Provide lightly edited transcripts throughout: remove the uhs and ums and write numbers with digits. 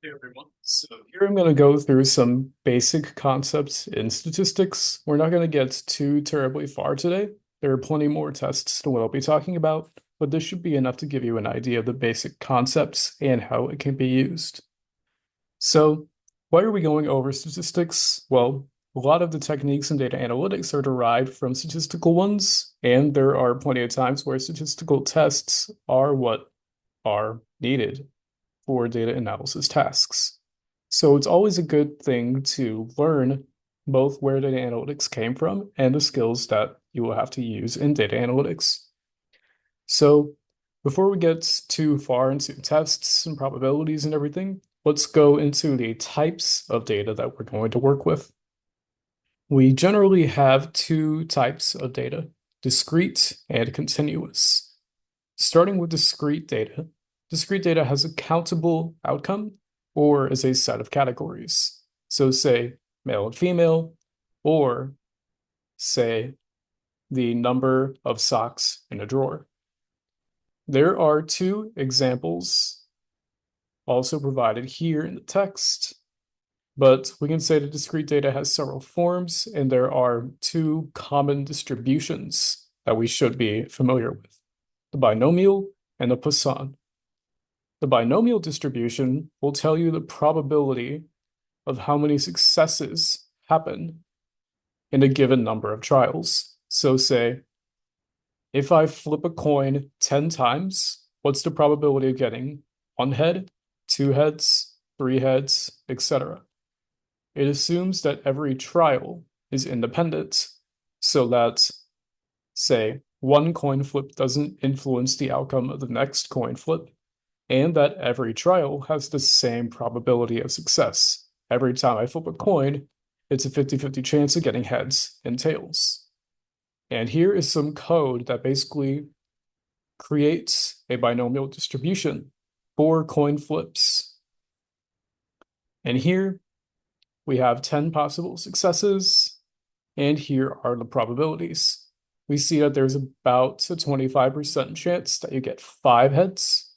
Hey everyone. So here I'm going to go through some basic concepts in statistics. We're not going to get too terribly far today. There are plenty more tests that we'll be talking about, but this should be enough to give you an idea of the basic concepts and how it can be used. So why are we going over statistics? Well, a lot of the techniques in data analytics are derived from statistical ones, and there are plenty of times where statistical tests are what are needed for data analysis tasks. So it's always a good thing to learn both where data analytics came from and the skills that you will have to use in data analytics. So before we get too far into tests and probabilities and everything, let's go into the types of data that we're going to work with. We generally have two types of data, discrete and continuous. Starting with discrete data has a countable outcome or is a set of categories. So say male and female, or say the number of socks in a drawer. There are two examples also provided here in the text, but we can say that discrete data has several forms, and there are two common distributions that we should be familiar with, the binomial and the Poisson. The binomial distribution will tell you the probability of how many successes happen in a given number of trials. So say, if I flip a coin 10 times, what's the probability of getting one head, two heads, three heads, etc.? It assumes that every trial is independent, so that, say, one coin flip doesn't influence the outcome of the next coin flip, and that every trial has the same probability of success. Every time I flip a coin, it's a 50-50 chance of getting heads and tails. And here is some code that basically creates a binomial distribution for coin flips. And here we have 10 possible successes, and here are the probabilities. We see that there's about a 25% chance that you get 5 heads,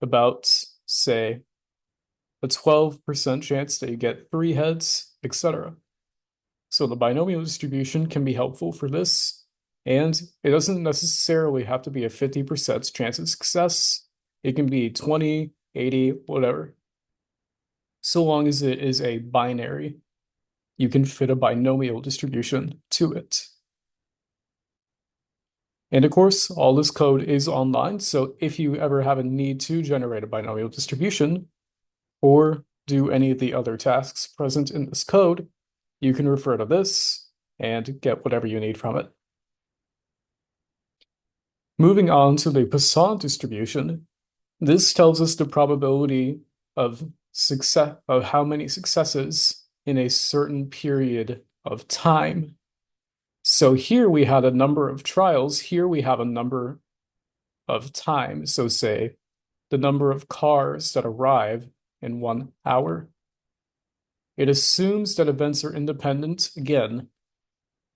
about, say, a 12% chance that you get 3 heads, etc. So the binomial distribution can be helpful for this, and it doesn't necessarily have to be a 50% chance of success. It can be 20, 80, whatever. So long as it is a binary, you can fit a binomial distribution to it. And of course, all this code is online, so if you ever have a need to generate a binomial distribution or do any of the other tasks present in this code, you can refer to this and get whatever you need from it. Moving on to the Poisson distribution, this tells us the probability of success of how many successes in a certain period of time. So here we had a number of trials, here we have a number of time. So say the number of cars that arrive in 1 hour. It assumes that events are independent again,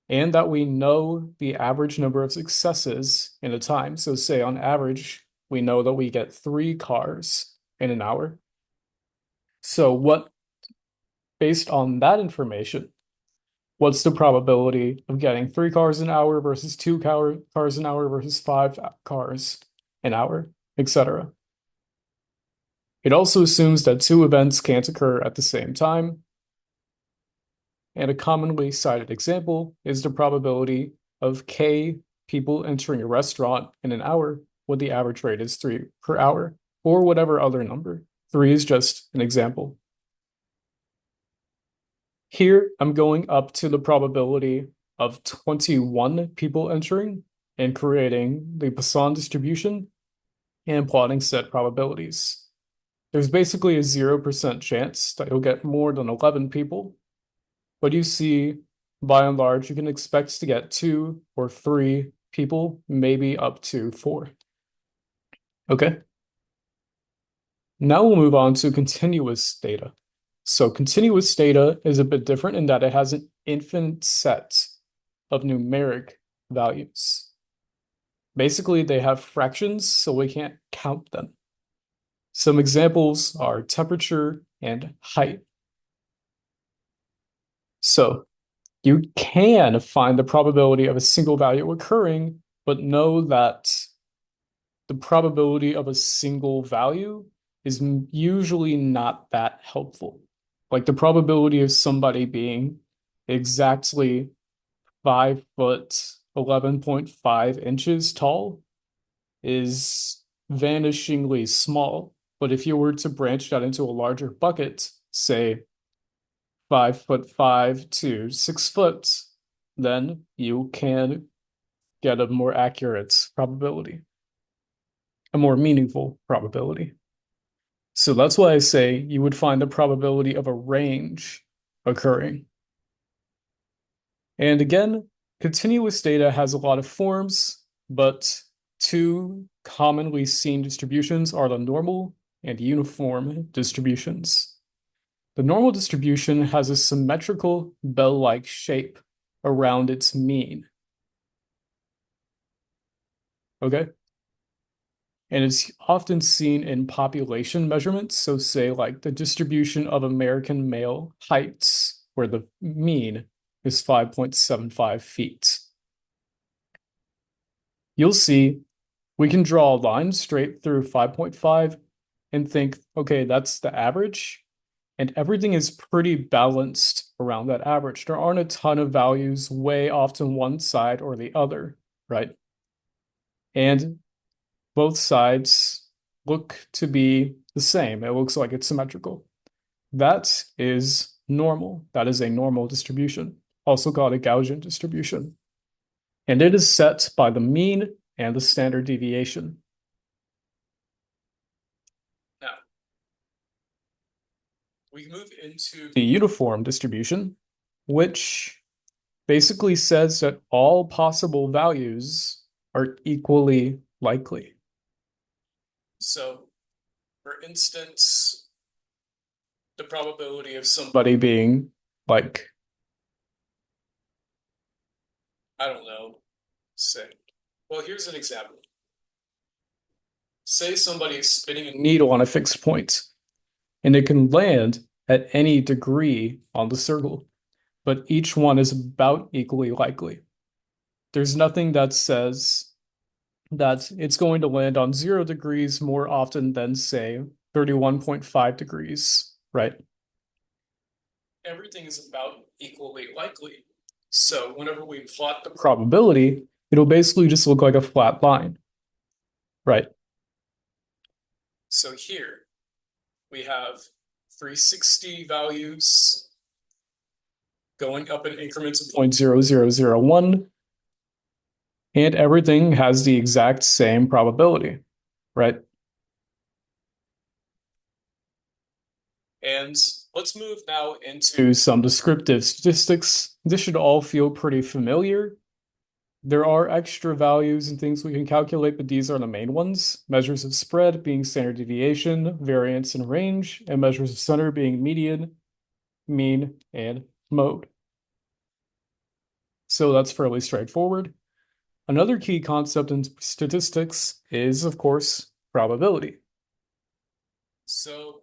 and that we know the average number of successes in a time. So say on average, we know that we get 3 cars in an hour. So based on that information, what's the probability of getting 3 cars an hour versus 2 cars an hour versus 5 cars an hour, etc. It also assumes that 2 events can't occur at the same time. And a commonly cited example is the probability of K people entering a restaurant in an hour when the average rate is 3 per hour, or whatever other number. 3 is just an example. Here, I'm going up to the probability of 21 people entering and creating the Poisson distribution and plotting set probabilities. There's basically a 0% chance that you'll get more than 11 people, but you see, by and large, you can expect to get 2 or 3 people, maybe up to 4. Okay. Now we'll move on to continuous data. So continuous data is a bit different in that it has an infinite set of numeric values. Basically, they have fractions, so we can't count them. Some examples are temperature and height. So you can find the probability of a single value occurring, but know that the probability of a single value is usually not that helpful. Like the probability of somebody being exactly 5 foot 11.5 inches tall is vanishingly small. But if you were to branch that into a larger bucket, say 5 foot 5 to 6 foot, then you can get a more accurate probability, a more meaningful probability. So that's why I say you would find the probability of a range occurring. And again, continuous data has a lot of forms, but two commonly seen distributions are the normal and uniform distributions. The normal distribution has a symmetrical bell-like shape around its mean. Okay? And it's often seen in population measurements. So say like the distribution of American male heights, where the mean is 5.75 feet. You'll see we can draw a line straight through 5.5 and think, okay, that's the average. And everything is pretty balanced around that average. There aren't a ton of values way off to one side or the other, right? And both sides look to be the same. It looks like it's symmetrical. That is normal. That is a normal distribution, also called a Gaussian distribution. And it is set by the mean and the standard deviation. Now, we move into the uniform distribution, which basically says that all possible values are equally likely. So, for instance, the probability of somebody being like, I don't know, say, well, here's an example. Say somebody is spinning a needle on a fixed point, and it can land at any degree on the circle, but each one is about equally likely. There's nothing that says that it's going to land on 0 degrees more often than, say, 31.5 degrees, right? Everything is about equally likely. So whenever we plot the probability, it'll basically just look like a flat line, right? So here we have 360 values going up in increments of 0.0001, and everything has the exact same probability, right? And let's move now into some descriptive statistics. This should all feel pretty familiar. There are extra values and things we can calculate, but these are the main ones. Measures of spread being standard deviation, variance and range, and measures of center being median, mean, and mode. So that's fairly straightforward. Another key concept in statistics is, of course, probability. So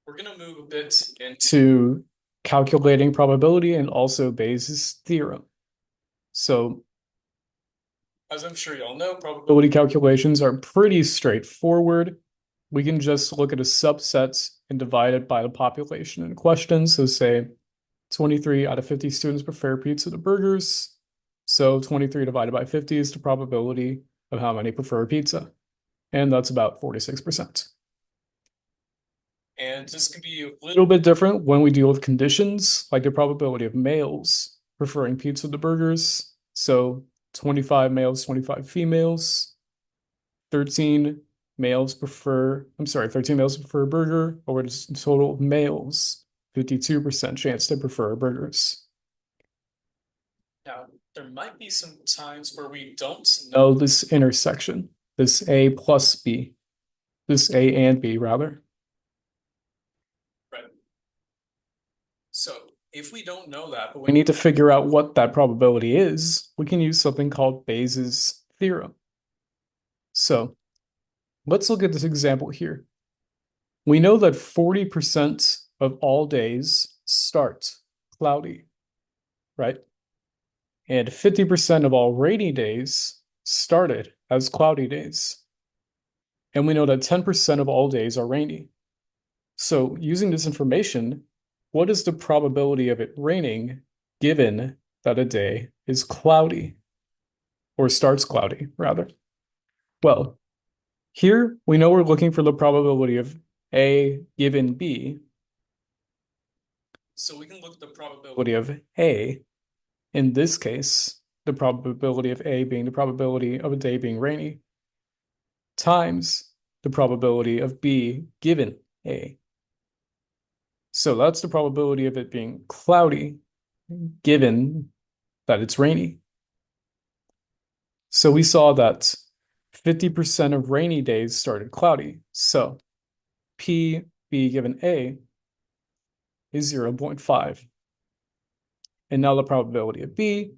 we're going to move a bit into calculating probability and also Bayes' theorem. So, as I'm sure you all know, probability calculations are pretty straightforward. We can just look at a subset and divide it by the population in question. So say 23 out of 50 students prefer pizza to burgers. So 23 divided by 50 is the probability of how many prefer pizza. And that's about 46%. And this can be a little bit different when we deal with conditions, like the probability of males preferring pizza to burgers. So 25 males, 25 females, 13 males prefer a burger, over the total of males, 52% chance to prefer burgers. Now, there might be some times where we don't know this intersection, this A plus B, this A and B rather. Right. So if we don't know that, but we need to figure out what that probability is, we can use something called Bayes' theorem. So let's look at this example here. We know that 40% of all days start cloudy, right? And 50% of all rainy days started as cloudy days. And we know that 10% of all days are rainy. So using this information, what is the probability of it raining given that a day is cloudy or starts cloudy, rather? Well, here we know we're looking for the probability of A given B. So we can look at the probability of A, in this case, the probability of A being the probability of a day being rainy, times the probability of B given A. So that's the probability of it being cloudy given that it's rainy. So we saw that 50% of rainy days started cloudy. So P B given A is 0.5. And now the probability of B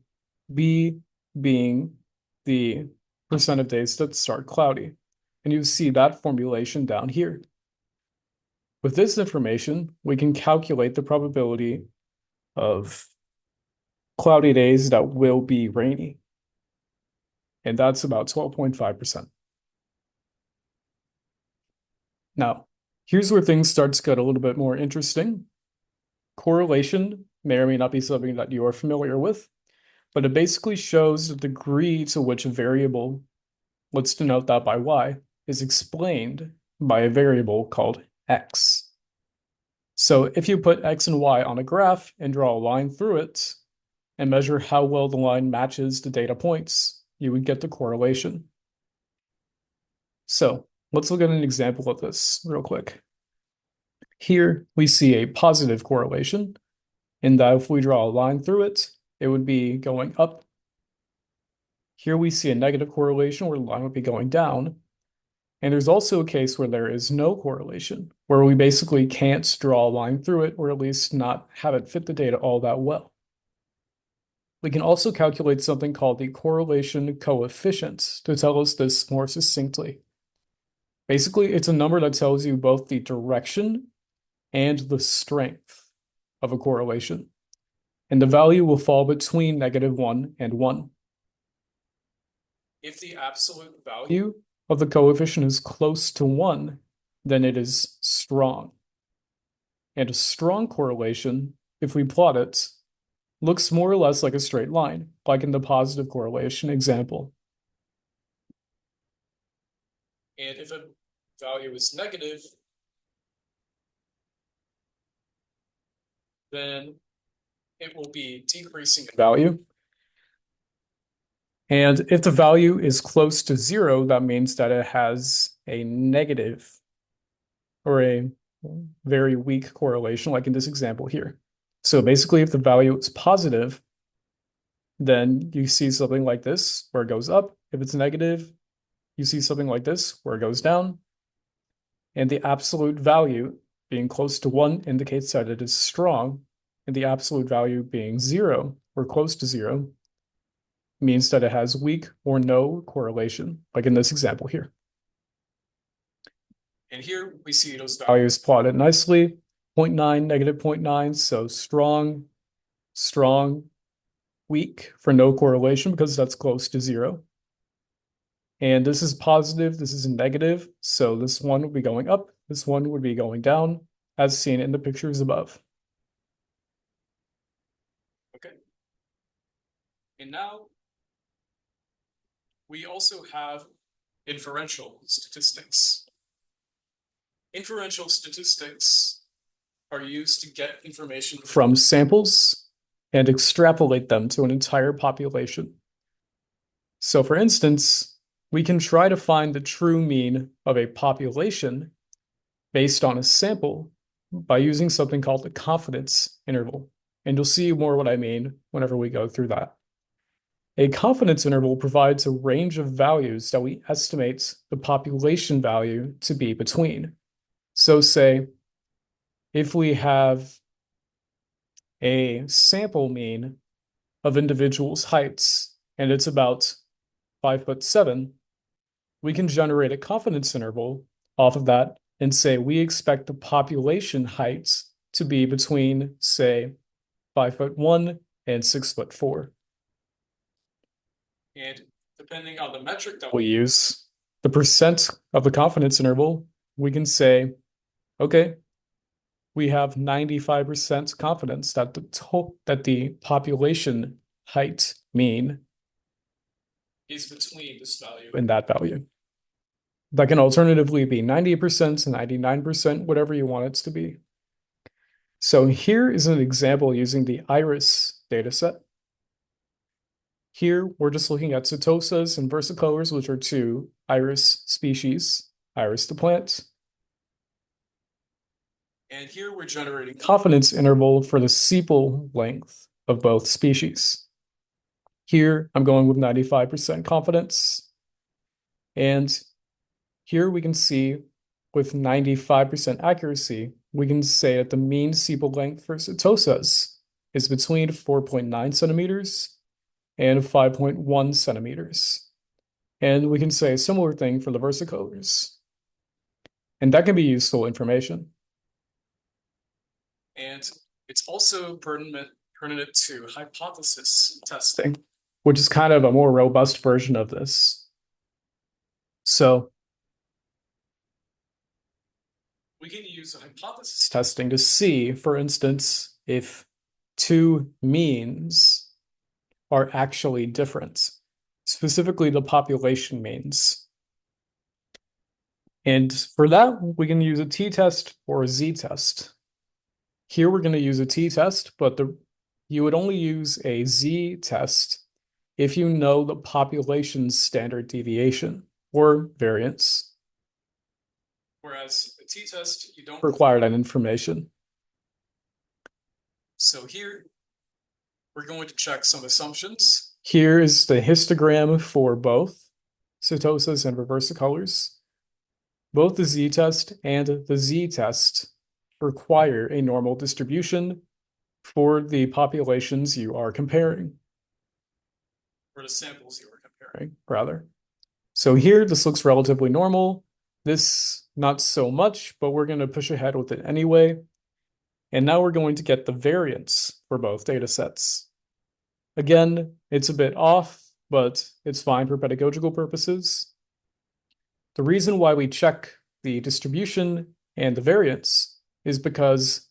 being the percent of days that start cloudy. And you see that formulation down here. With this information, we can calculate the probability of cloudy days that will be rainy. And that's about 12.5%. Now, here's where things start to get a little bit more interesting. Correlation may or may not be something that you are familiar with, but it basically shows the degree to which a variable, let's denote that by y, is explained by a variable called x. So if you put x and y on a graph and draw a line through it and measure how well the line matches the data points, you would get the correlation. So let's look at an example of this real quick. Here we see a positive correlation in that if we draw a line through it, it would be going up. Here we see a negative correlation where the line would be going down. And there's also a case where there is no correlation, where we basically can't draw a line through it, or at least not have it fit the data all that well. We can also calculate something called the correlation coefficient to tell us this more succinctly. Basically, it's a number that tells you both the direction and the strength of a correlation. And the value will fall between -1 and 1. If the absolute value of the coefficient is close to 1, then it is strong. And a strong correlation, if we plot it, looks more or less like a straight line, like in the positive correlation example. And if a value is negative, then it will be decreasing in value. And if the value is close to 0, that means that it has a negative or a very weak correlation, like in this example here. So basically, if the value is positive, then you see something like this where it goes up. If it's negative, you see something like this where it goes down. And the absolute value being close to 1 indicates that it is strong, and the absolute value being 0 or close to 0 means that it has weak or no correlation, like in this example here. And here we see those values plotted nicely, 0.9, -0.9, so strong, strong, weak for no correlation because that's close to 0. And this is positive, this is negative, so this one would be going up, this one would be going down, as seen in the pictures above. Okay. And now we also have inferential statistics. Inferential statistics are used to get information from samples and extrapolate them to an entire population. So for instance, we can try to find the true mean of a population based on a sample by using something called the confidence interval. And you'll see more what I mean whenever we go through that. A confidence interval provides a range of values that we estimate the population value to be between. So say, if we have a sample mean of individuals' heights, and it's about 5'7", we can generate a confidence interval off of that and say we expect the population height to be between, say, 5'1" and 6'4". And depending on the metric that we use, the percent of the confidence interval, we can say, okay, we have 95% confidence that the population height mean is between this value and that value. That can alternatively be 90%, 99%, whatever you want it to be. So here is an example using the iris dataset. Here, we're just looking at Setosas and versicolors, which are two iris species, iris the plant. And here we're generating confidence interval for the sepal length of both species. Here, I'm going with 95% confidence. And here we can see with 95% accuracy, we can say that the mean sepal length for Setosas is between 4.9 centimeters and 5.1 centimeters. And we can say a similar thing for the versicolors. And that can be useful information. And it's also pertinent to hypothesis testing, which is kind of a more robust version of this. So we can use hypothesis testing to see, for instance, if two means are actually different, specifically the population means. And for that, we can use a t-test or a z-test. Here we're going to use a t-test, but you would only use a z-test if you know the population's standard deviation or variance. Whereas a t-test, you don't require that information. So here, we're going to check some assumptions. Here is the histogram for both Setosas and reversicolors. Both the z-test and the z-test require a normal distribution for the populations you are comparing. For the samples you are comparing, rather. So here, this looks relatively normal. This, not so much, but we're going to push ahead with it anyway. And now we're going to get the variance for both data sets. Again, it's a bit off, but it's fine for pedagogical purposes. The reason why we check the distribution and the variance is because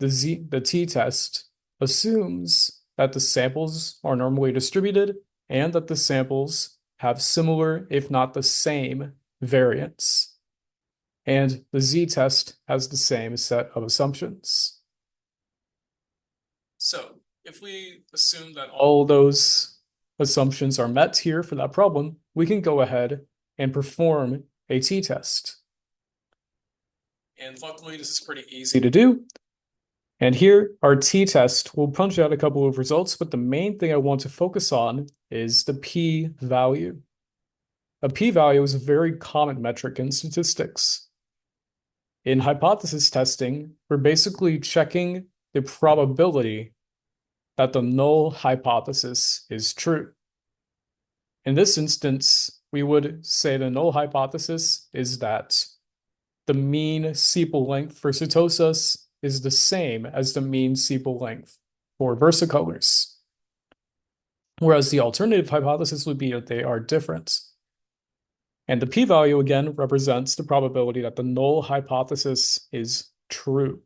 the t-test assumes that the samples are normally distributed and that the samples have similar, if not the same, variance. And the z-test has the same set of assumptions. So if we assume that all those assumptions are met here for that problem, we can go ahead and perform a t-test. And luckily, this is pretty easy to do. And here, our t-test will punch out a couple of results, but the main thing I want to focus on is the p-value. A p-value is a very common metric in statistics. In hypothesis testing, we're basically checking the probability that the null hypothesis is true. In this instance, we would say the null hypothesis is that the mean sepal length for Setosas is the same as the mean sepal length for versicolors. Whereas the alternative hypothesis would be that they are different. And the p-value, again, represents the probability that the null hypothesis is true.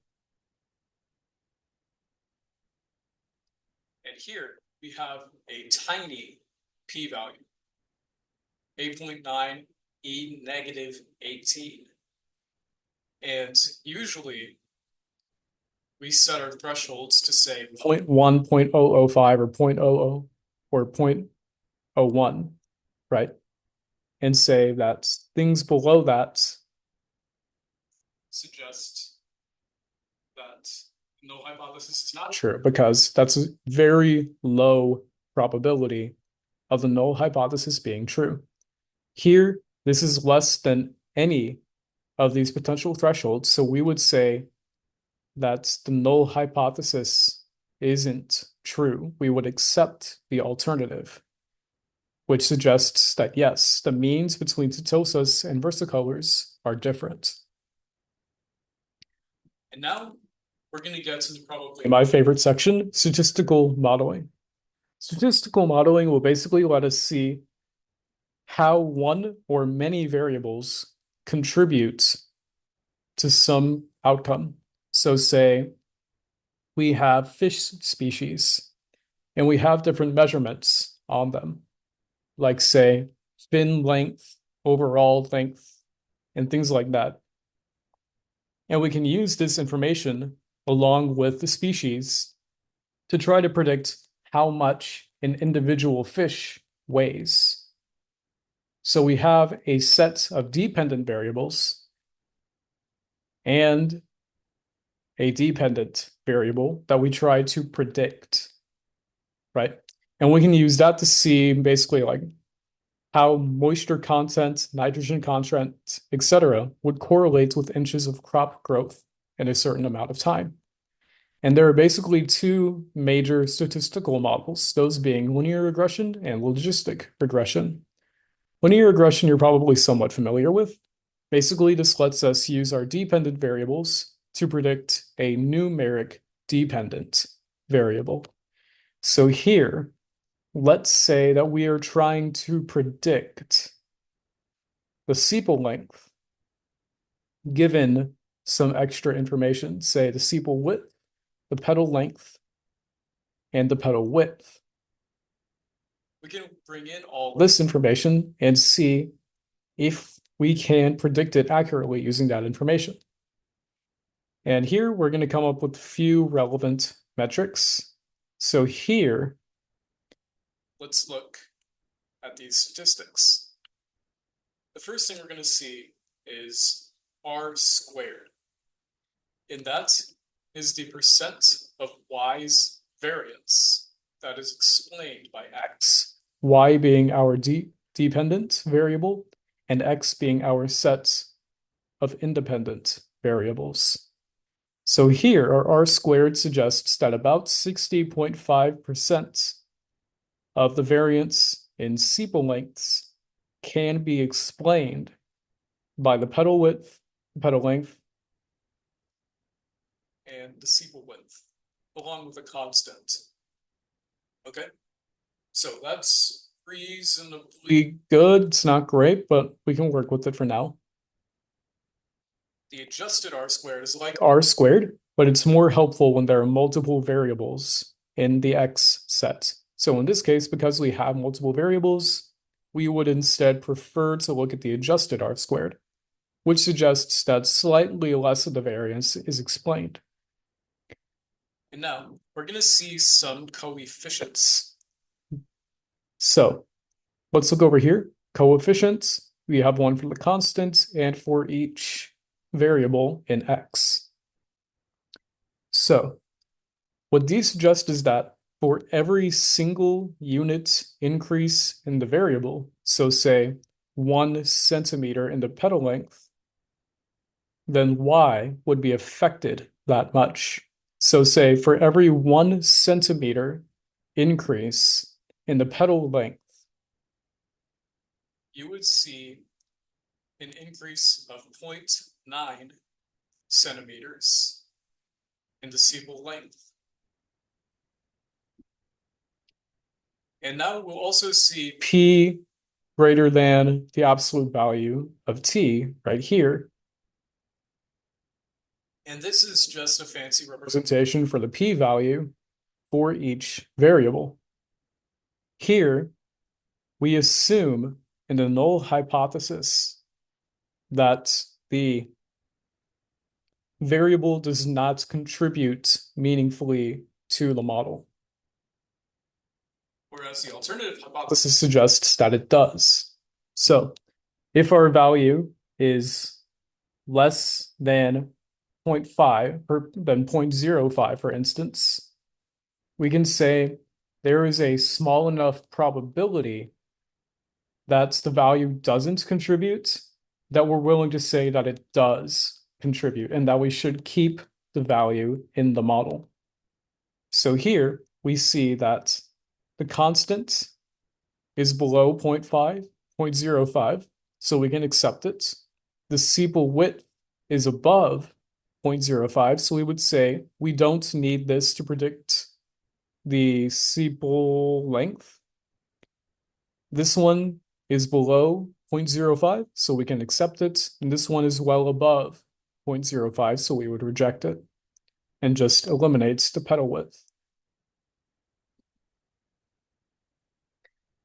And here we have a tiny p-value, 8.9 e negative 18. And usually we set our thresholds to say 0.1, 0.005, or 0.00 or 0.01, right? And say that things below that suggest that no hypothesis is not true, because that's a very low probability of the null hypothesis being true. Here, this is less than any of these potential thresholds, so we would say that the null hypothesis isn't true. We would accept the alternative, which suggests that yes, the means between Setosas and versicolors are different. And now we're going to get into probably my favorite section, statistical modeling. Statistical modeling will basically let us see how one or many variables contribute to some outcome. So say we have fish species and we have different measurements on them, like say fin length, overall length, and things like that. And we can use this information along with the species to try to predict how much an individual fish weighs. So we have a set of dependent variables and a dependent variable that we try to predict, right? And we can use that to see basically like how moisture content, nitrogen content, etc., would correlate with inches of crop growth in a certain amount of time. And there are basically two major statistical models, those being linear regression and logistic regression. Linear regression you're probably somewhat familiar with. Basically, this lets us use our dependent variables to predict a numeric dependent variable. So here, let's say that we are trying to predict the sepal length given some extra information, say the sepal width, the petal length, and the petal width. We can bring in all this information and see if we can predict it accurately using that information. And here we're going to come up with a few relevant metrics. So here, let's look at these statistics. The first thing we're going to see is R squared. And that is the percent of Y's variance that is explained by X. Y being our dependent variable, and X being our set of independent variables. So here, our R squared suggests that about 60.5% of the variance in sepal lengths can be explained by the petal width, the petal length, and the sepal width, along with a constant. Okay, so that's reasonably good. It's not great, but we can work with it for now. The adjusted R squared is like R squared, but it's more helpful when there are multiple variables in the X set. So in this case, because we have multiple variables, we would instead prefer to look at the adjusted R squared, which suggests that slightly less of the variance is explained. And now we're going to see some coefficients. So let's look over here. Coefficients, we have one for the constant and for each variable in X. So what these suggest is that for every single unit increase in the variable, so say 1 centimeter in the petal length, then Y would be affected that much. So say for every 1 centimeter increase in the petal length, you would see an increase of 0.9 centimeters in the sepal length. And now we'll also see P greater than the absolute value of T right here. And this is just a fancy representation for the P value for each variable. Here, we assume in the null hypothesis that the variable does not contribute meaningfully to the model. Whereas the alternative hypothesis suggests that it does. So if our value is less than 0.5 or than 0.05, for instance, we can say there is a small enough probability that the value doesn't contribute that we're willing to say that it does contribute and that we should keep the value in the model. So here we see that the constant is below 0.5, 0.05, so we can accept it. The sepal width is above 0.05. So we would say we don't need this to predict the sepal length. This one is below 0.05, so we can accept it. And this one is well above 0.05, so we would reject it and just eliminates the petal width.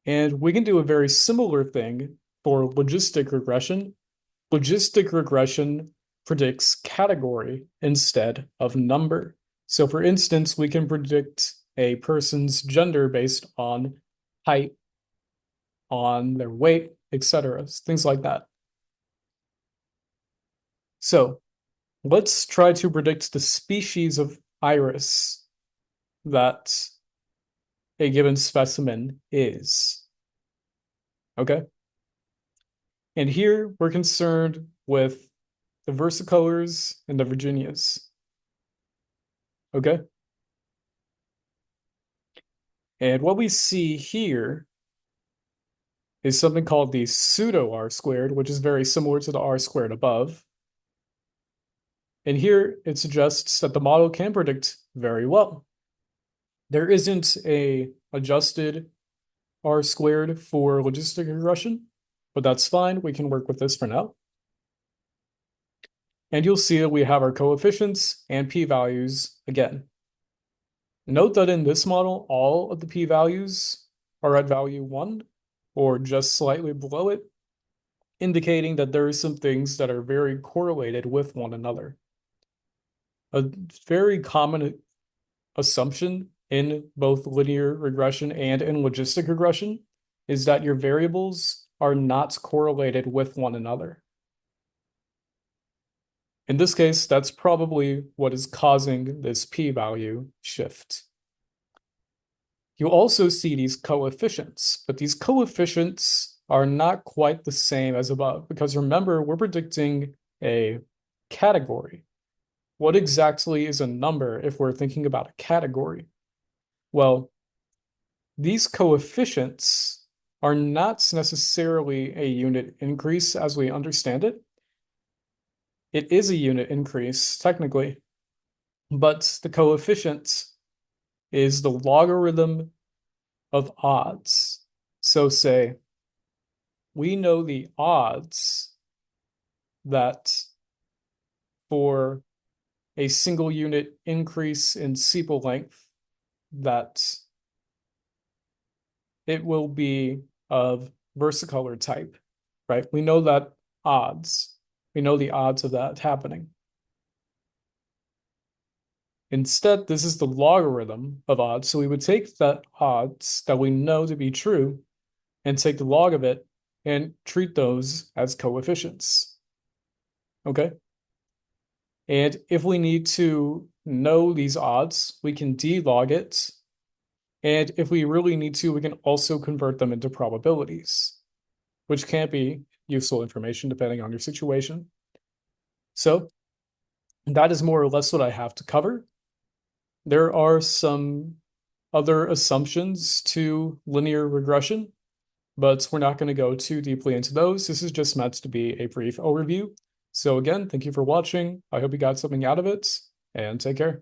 And we can do a very similar thing for logistic regression. Logistic regression predicts category instead of number. So for instance, we can predict a person's gender based on height, on their weight, etc., things like that. So let's try to predict the species of iris that a given specimen is. Okay? And here we're concerned with the versicolors and the Virginias. Okay? And what we see here is something called the pseudo R squared, which is very similar to the R squared above. And here it suggests that the model can predict very well. There isn't a adjusted R squared for logistic regression, but that's fine. We can work with this for now. And you'll see that we have our coefficients and p-values again. Note that in this model, all of the p-values are at value 1 or just slightly below it, indicating that there are some things that are very correlated with one another. A very common assumption in both linear regression and in logistic regression is that your variables are not correlated with one another. In this case, that's probably what is causing this p-value shift. You also see these coefficients, but these coefficients are not quite the same as above, because remember, we're predicting a category. What exactly is a number if we're thinking about a category? Well, these coefficients are not necessarily a unit increase as we understand it. It is a unit increase, technically, but the coefficient is the logarithm of odds. So say, we know the odds that for a single unit increase in sepal length, that it will be of versicolor type, right? We know that odds. We know the odds of that happening. Instead, this is the logarithm of odds. So we would take that odds that we know to be true and take the log of it and treat those as coefficients. Okay? And if we need to know these odds, we can d-log it. And if we really need to, we can also convert them into probabilities, which can be useful information depending on your situation. So that is more or less what I have to cover. There are some other assumptions to linear regression, but we're not going to go too deeply into those. This is just meant to be a brief overview. So again, thank you for watching. I hope you got something out of it, and take care.